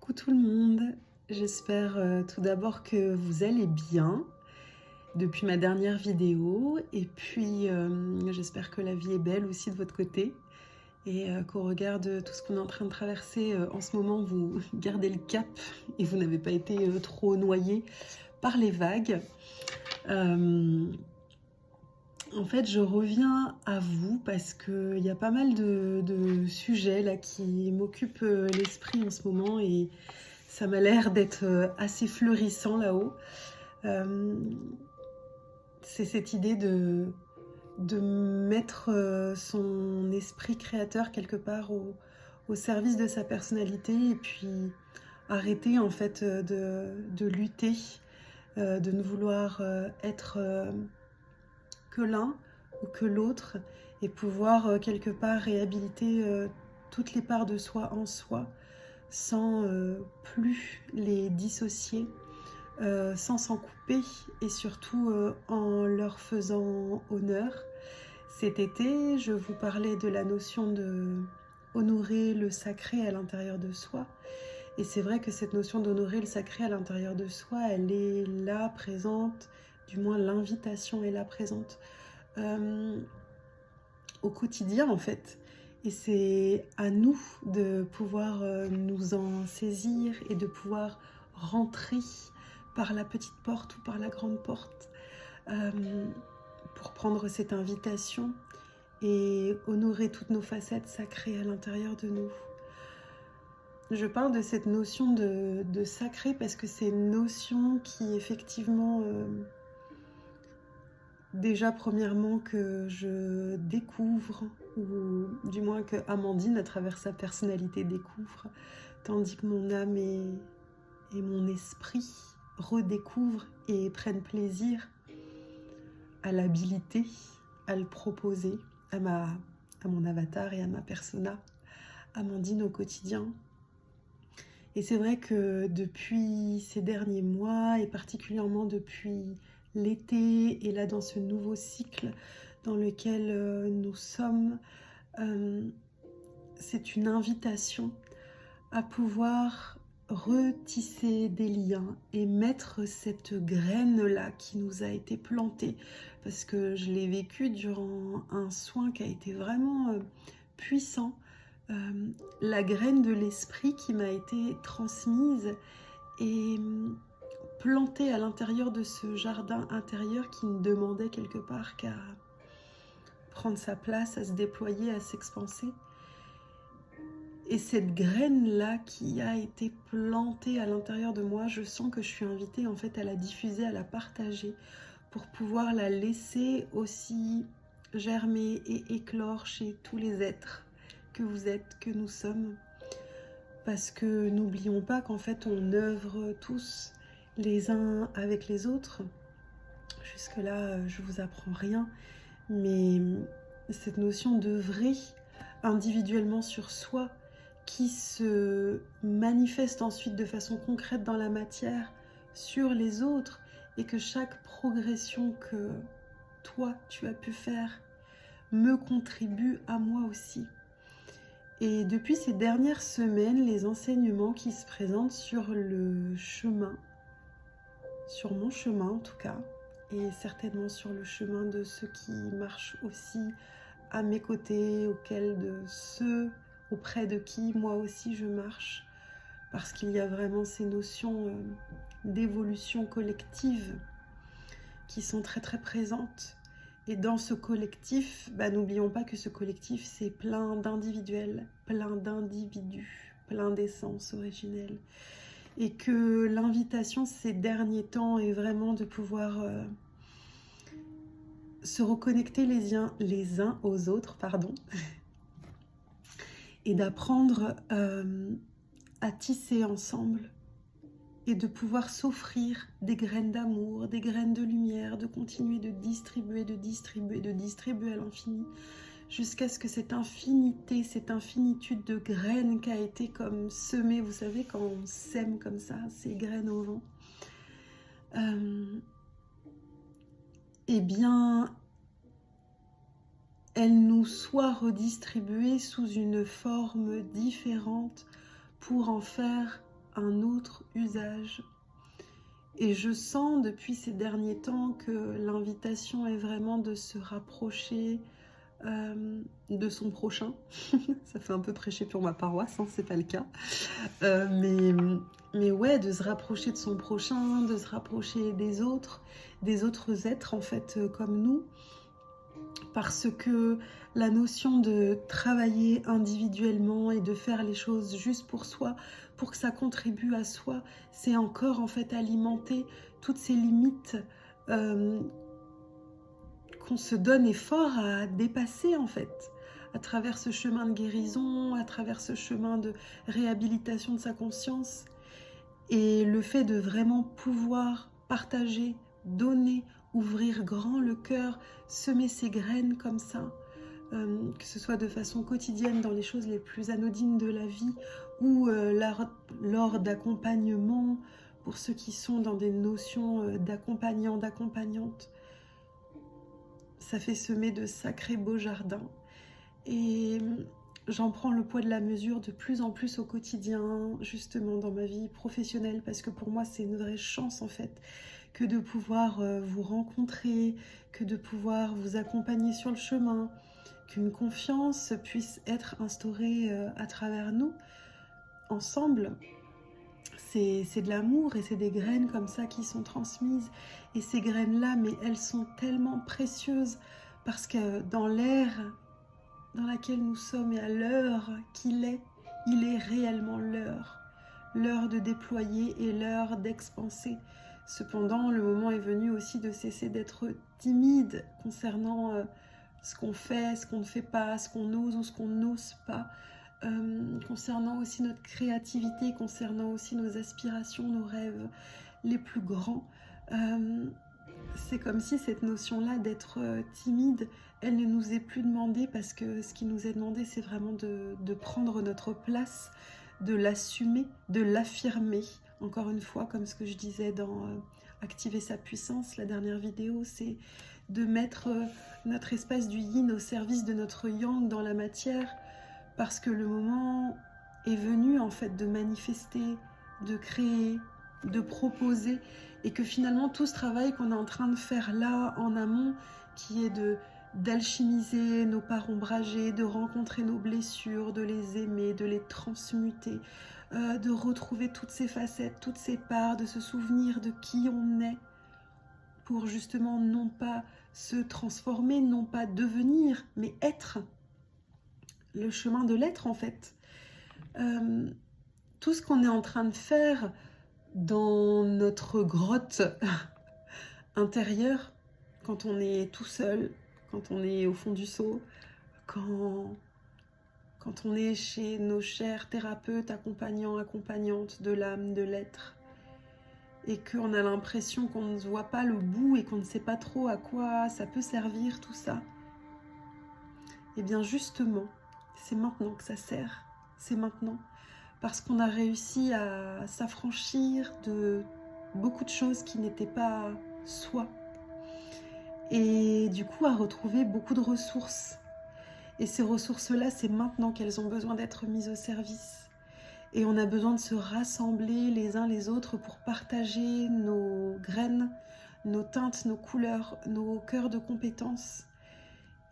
Coucou tout le monde, j'espère tout d'abord que vous allez bien depuis ma dernière vidéo et puis j'espère que la vie est belle aussi de votre côté et qu'au regard de tout ce qu'on est en train de traverser en ce moment, vous gardez le cap et vous n'avez pas été trop noyé par les vagues. En fait, je reviens à vous parce qu'il y a pas mal de sujets là qui m'occupent l'esprit en ce moment et ça m'a l'air d'être assez fleurissant là-haut. C'est cette idée de mettre son esprit créateur quelque part au service de sa personnalité et puis arrêter en fait de lutter, de ne vouloir être que l'un ou que l'autre et pouvoir quelque part réhabiliter toutes les parts de soi en soi sans plus les dissocier, sans s'en couper et surtout en leur faisant honneur. Cet été, je vous parlais de la notion de honorer le sacré à l'intérieur de soi. Et c'est vrai que cette notion d'honorer le sacré à l'intérieur de soi, elle est là présente, du moins l'invitation est là présente au quotidien en fait. Et c'est à nous de pouvoir nous en saisir et de pouvoir rentrer par la petite porte ou par la grande porte pour prendre cette invitation et honorer toutes nos facettes sacrées à l'intérieur de nous. Je parle de cette notion de sacré parce que c'est une notion qui effectivement déjà premièrement que je découvre, ou du moins que Amandine à travers sa personnalité découvre, tandis que mon âme et mon esprit redécouvrent et prennent plaisir à l'habiliter, à le proposer à mon avatar et à ma persona, Amandine au quotidien. Et c'est vrai que depuis ces derniers mois, et particulièrement depuis l'été, et là dans ce nouveau cycle dans lequel nous sommes, c'est une invitation à pouvoir retisser des liens et mettre cette graine-là qui nous a été plantée, parce que je l'ai vécu durant un soin qui a été vraiment puissant, la graine de l'esprit qui m'a été transmise et plantée à l'intérieur de ce jardin intérieur qui ne demandait quelque part qu'à prendre sa place, à se déployer, à s'expanser. Et cette graine-là qui a été plantée à l'intérieur de moi, je sens que je suis invitée en fait à la diffuser, à la partager, pour pouvoir la laisser aussi germer et éclore chez tous les êtres que vous êtes, que nous sommes. Parce que n'oublions pas qu'en fait on œuvre tous les uns avec les autres. Jusque-là, je vous apprends rien, mais cette notion d'œuvrer individuellement sur soi, qui se manifeste ensuite de façon concrète dans la matière sur les autres, et que chaque progression que toi tu as pu faire me contribue à moi aussi. Et depuis ces dernières semaines, les enseignements qui se présentent sur le chemin, sur mon chemin en tout cas, et certainement sur le chemin de ceux qui marchent aussi à mes côtés, auprès de qui moi aussi je marche, parce qu'il y a vraiment ces notions d'évolution collective qui sont très très présentes. Et dans ce collectif, n'oublions pas que ce collectif, c'est plein d'individuels, plein d'individus, plein d'essences originelles. Et que l'invitation ces derniers temps est vraiment de pouvoir se reconnecter les uns aux autres, et d'apprendre à tisser ensemble et de pouvoir s'offrir des graines d'amour, des graines de lumière, de continuer de distribuer, de distribuer, de distribuer à l'infini, jusqu'à ce que cette infinité, cette infinitude de graines qui a été comme semée, vous savez, quand on sème comme ça, ces graines au vent, eh bien, elles nous soient redistribuées sous une forme différente pour en faire un autre usage. Et je sens depuis ces derniers temps que l'invitation est vraiment de se rapprocher de son prochain. Ça fait un peu prêcher pour ma paroisse, hein, c'est pas le cas. Mais ouais, de se rapprocher de son prochain, de se rapprocher des autres êtres en fait comme nous. Parce que la notion de travailler individuellement et de faire les choses juste pour soi, pour que ça contribue à soi, c'est encore en fait alimenter toutes ces limites qu'on se donne effort à dépasser en fait, à travers ce chemin de guérison, à travers ce chemin de réhabilitation de sa conscience. Et le fait de vraiment pouvoir partager, donner, ouvrir grand le cœur, semer ses graines comme ça, que ce soit de façon quotidienne dans les choses les plus anodines de la vie ou lors d'accompagnement, pour ceux qui sont dans des notions d'accompagnant, d'accompagnante, ça fait semer de sacrés beaux jardins. Et j'en prends le poids de la mesure de plus en plus au quotidien, justement dans ma vie professionnelle, parce que pour moi c'est une vraie chance en fait, que de pouvoir vous rencontrer, que de pouvoir vous accompagner sur le chemin, qu'une confiance puisse être instaurée à travers nous, ensemble. C'est de l'amour et c'est des graines comme ça qui sont transmises. Et ces graines-là, mais elles sont tellement précieuses parce que dans l'ère dans laquelle nous sommes et à l'heure qu'il est, il est réellement l'heure. L'heure de déployer et l'heure d'expanser. Cependant, le moment est venu aussi de cesser d'être timide concernant ce qu'on fait, ce qu'on ne fait pas, ce qu'on ose ou ce qu'on n'ose pas. Concernant aussi notre créativité, concernant aussi nos aspirations, nos rêves les plus grands. C'est comme si cette notion-là d'être timide, elle ne nous est plus demandée parce que ce qui nous est demandé, c'est vraiment de prendre notre place, de l'assumer, de l'affirmer. Encore une fois, comme ce que je disais dans Activer sa puissance, la dernière vidéo, c'est de mettre notre espace du yin au service de notre yang dans la matière, parce que le moment est venu en fait de manifester, de créer, de proposer, et que finalement tout ce travail qu'on est en train de faire là en amont, qui est d'alchimiser nos parts ombragées, de rencontrer nos blessures, de les aimer, de les transmuter, de retrouver toutes ces facettes, toutes ces parts, de se souvenir de qui on est, pour justement non pas se transformer, non pas devenir, mais être. Le chemin de l'être en fait. Tout ce qu'on est en train de faire dans notre grotte intérieure, quand on est tout seul, quand on est au fond du seau, quand on est chez nos chers thérapeutes, accompagnants, accompagnantes de l'âme, de l'être, et qu'on a l'impression qu'on ne voit pas le bout et qu'on ne sait pas trop à quoi ça peut servir tout ça. Et bien justement, c'est maintenant que ça sert, c'est maintenant. Parce qu'on a réussi à s'affranchir de beaucoup de choses qui n'étaient pas soi. Et du coup, à retrouver beaucoup de ressources. Et ces ressources-là, c'est maintenant qu'elles ont besoin d'être mises au service. Et on a besoin de se rassembler les uns les autres pour partager nos graines, nos teintes, nos couleurs, nos cœurs de compétences.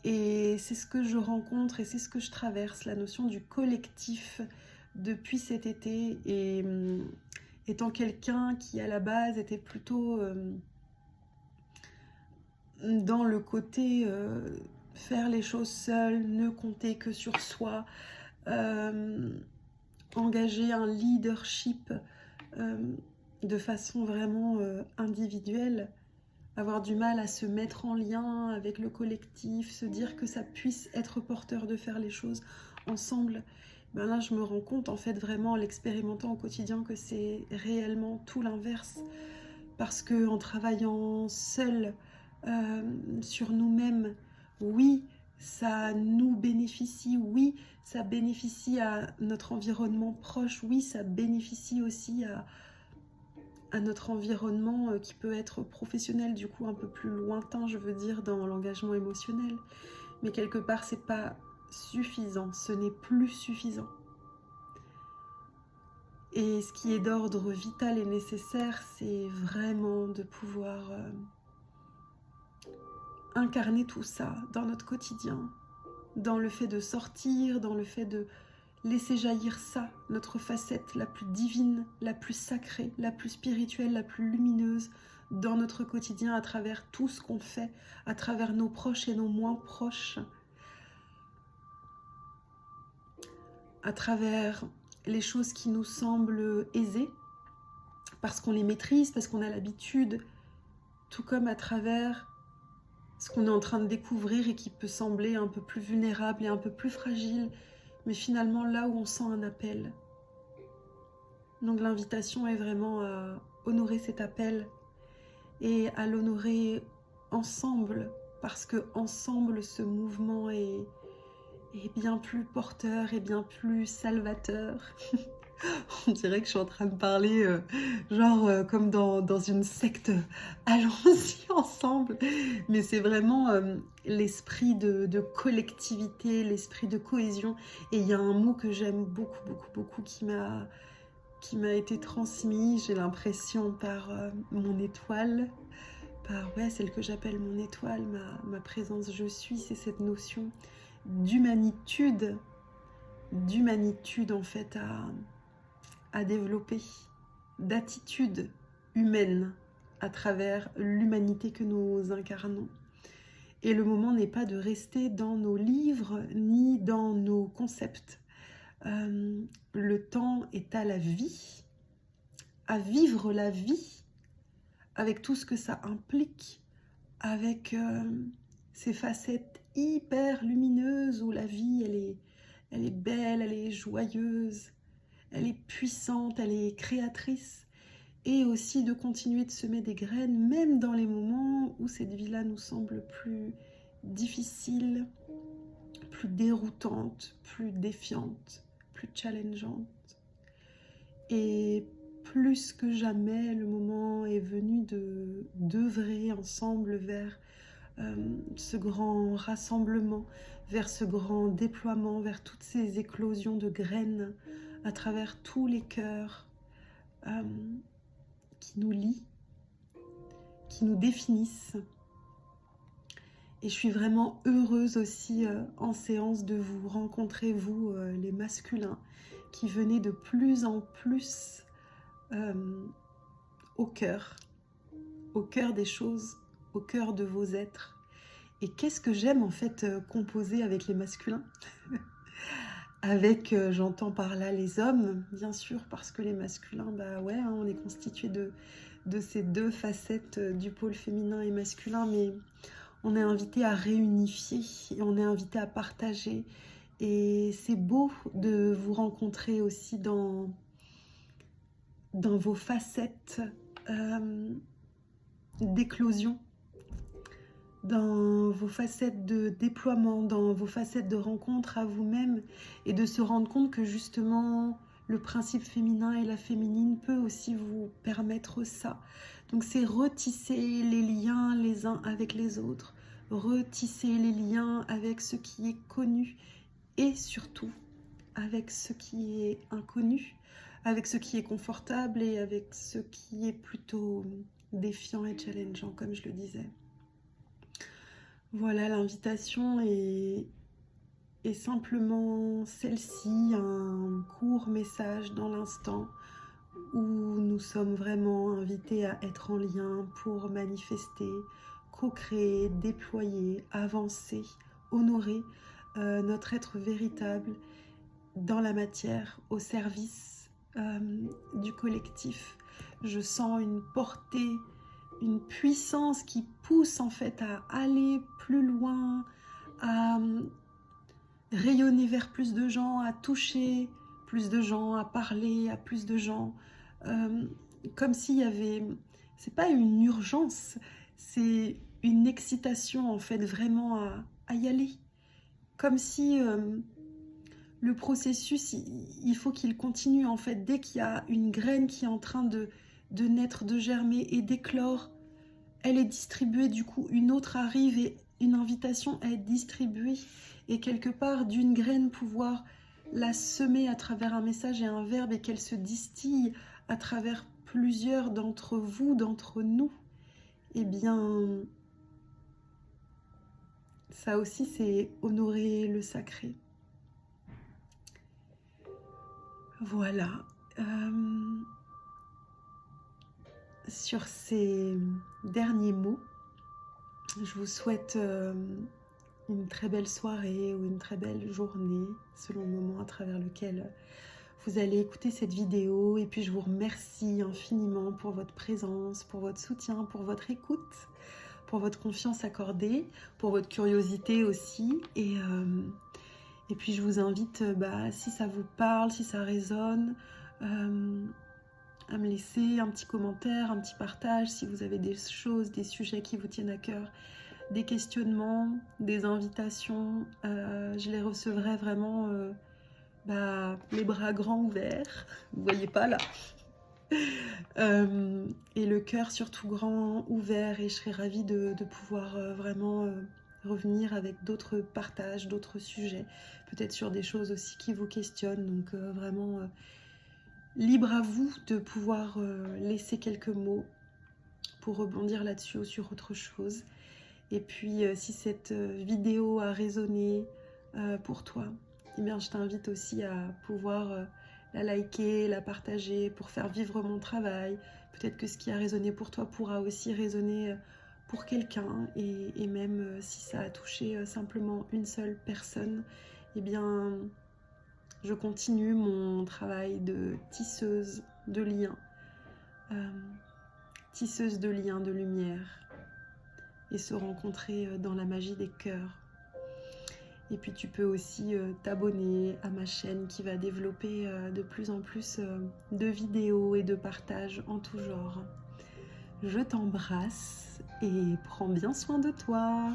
Et c'est ce que je rencontre et c'est ce que je traverse, la notion du collectif depuis cet été. Et étant quelqu'un qui à la base était plutôt dans le côté faire les choses seul, ne compter que sur soi, engager un leadership de façon vraiment individuelle, avoir du mal à se mettre en lien avec le collectif, se dire que ça puisse être porteur de faire les choses ensemble. Ben là, je me rends compte, en fait, vraiment en l'expérimentant au quotidien, que c'est réellement tout l'inverse. Parce qu'en travaillant seul sur nous-mêmes, oui, ça nous bénéficie, oui, ça bénéficie à notre environnement proche, oui, ça bénéficie aussi à notre environnement qui peut être professionnel, du coup un peu plus lointain, je veux dire, dans l'engagement émotionnel. Mais quelque part, c'est pas suffisant, ce n'est plus suffisant. Et ce qui est d'ordre vital et nécessaire, c'est vraiment de pouvoir incarner tout ça dans notre quotidien, dans le fait de sortir, dans le fait de laisser jaillir ça, notre facette la plus divine, la plus sacrée, la plus spirituelle, la plus lumineuse, dans notre quotidien, à travers tout ce qu'on fait, à travers nos proches et nos moins proches, à travers les choses qui nous semblent aisées, parce qu'on les maîtrise, parce qu'on a l'habitude, tout comme à travers ce qu'on est en train de découvrir et qui peut sembler un peu plus vulnérable et un peu plus fragile, mais finalement là où on sent un appel. Donc l'invitation est vraiment à honorer cet appel et à l'honorer ensemble, parce que ensemble ce mouvement est bien plus porteur et bien plus salvateur. On dirait que je suis en train de parler comme dans une secte. Allons-y ensemble. Mais c'est vraiment l'esprit de collectivité, l'esprit de cohésion. Et il y a un mot que j'aime beaucoup, beaucoup, beaucoup qui m'a été transmis, j'ai l'impression, par mon étoile, par celle que j'appelle mon étoile, ma présence je suis, c'est cette notion d'humanitude en fait à développer, d'attitude humaine à travers l'humanité que nous incarnons. Et le moment n'est pas de rester dans nos livres ni dans nos concepts. Le temps est à la vie, à vivre la vie, avec tout ce que ça implique, avec ces facettes hyper lumineuses où la vie, elle est belle, elle est joyeuse, elle est puissante, elle est créatrice, et aussi de continuer de semer des graines, même dans les moments où cette vie-là nous semble plus difficile, plus déroutante, plus défiante, plus challengeante. Et plus que jamais, le moment est venu d'œuvrer ensemble vers ce grand rassemblement, vers ce grand déploiement, vers toutes ces éclosions de graines à travers tous les cœurs qui nous lient, qui nous définissent. Et je suis vraiment heureuse aussi en séance de vous rencontrer, vous les masculins, qui venez de plus en plus au cœur des choses, au cœur de vos êtres. Et qu'est-ce que j'aime en fait composer avec les masculins avec, j'entends par là les hommes, bien sûr, parce que les masculins, on est constitué de ces deux facettes du pôle féminin et masculin, mais on est invité à réunifier et on est invité à partager. Et c'est beau de vous rencontrer aussi dans vos facettes d'éclosion, dans vos facettes de déploiement, dans vos facettes de rencontre à vous-même, et de se rendre compte que justement le principe féminin et la féminine peut aussi vous permettre ça. Donc c'est retisser les liens les uns avec les autres, retisser les liens avec ce qui est connu et surtout avec ce qui est inconnu, avec ce qui est confortable et avec ce qui est plutôt défiant et challengeant, comme je le disais. Voilà, l'invitation est simplement celle-ci, un court message dans l'instant où nous sommes vraiment invités à être en lien pour manifester, co-créer, déployer, avancer, honorer notre être véritable dans la matière, au service du collectif. Je sens une portée, une puissance qui pousse en fait à aller plus loin, à rayonner vers plus de gens, à toucher plus de gens, à parler à plus de gens, comme s'il y avait, c'est pas une urgence, c'est une excitation en fait, vraiment à y aller, comme si le processus, il faut qu'il continue en fait. Dès qu'il y a une graine qui est en train de naître, de germer et d'éclore, elle est distribuée, du coup une autre arrive et une invitation à être distribuée, et quelque part d'une graine pouvoir la semer à travers un message et un verbe et qu'elle se distille à travers plusieurs d'entre vous, d'entre nous, eh bien, ça aussi, c'est honorer le sacré. Voilà. Sur ces derniers mots, je vous souhaite une très belle soirée ou une très belle journée, selon le moment à travers lequel vous allez écouter cette vidéo. Et puis je vous remercie infiniment pour votre présence, pour votre soutien, pour votre écoute, pour votre confiance accordée, pour votre curiosité aussi. Et puis je vous invite, si ça vous parle, si ça résonne, à me laisser un petit commentaire, un petit partage, si vous avez des choses, des sujets qui vous tiennent à cœur, des questionnements, des invitations. Je les recevrai vraiment les bras grands ouverts, vous voyez pas là, et le cœur surtout grand ouvert, et je serai ravie de pouvoir vraiment revenir avec d'autres partages, d'autres sujets, peut-être sur des choses aussi qui vous questionnent. Donc vraiment libre à vous de pouvoir laisser quelques mots pour rebondir là-dessus ou sur autre chose. Et puis si cette vidéo a résonné pour toi, eh bien je t'invite aussi à pouvoir la liker, la partager pour faire vivre mon travail. Peut-être que ce qui a résonné pour toi pourra aussi résonner pour quelqu'un, et même si ça a touché simplement une seule personne, eh bien je continue mon travail de tisseuse de liens, tisseuse de liens, de lumière, et se rencontrer dans la magie des cœurs. Et puis tu peux aussi t'abonner à ma chaîne qui va développer de plus en plus de vidéos et de partages en tout genre. Je t'embrasse et prends bien soin de toi.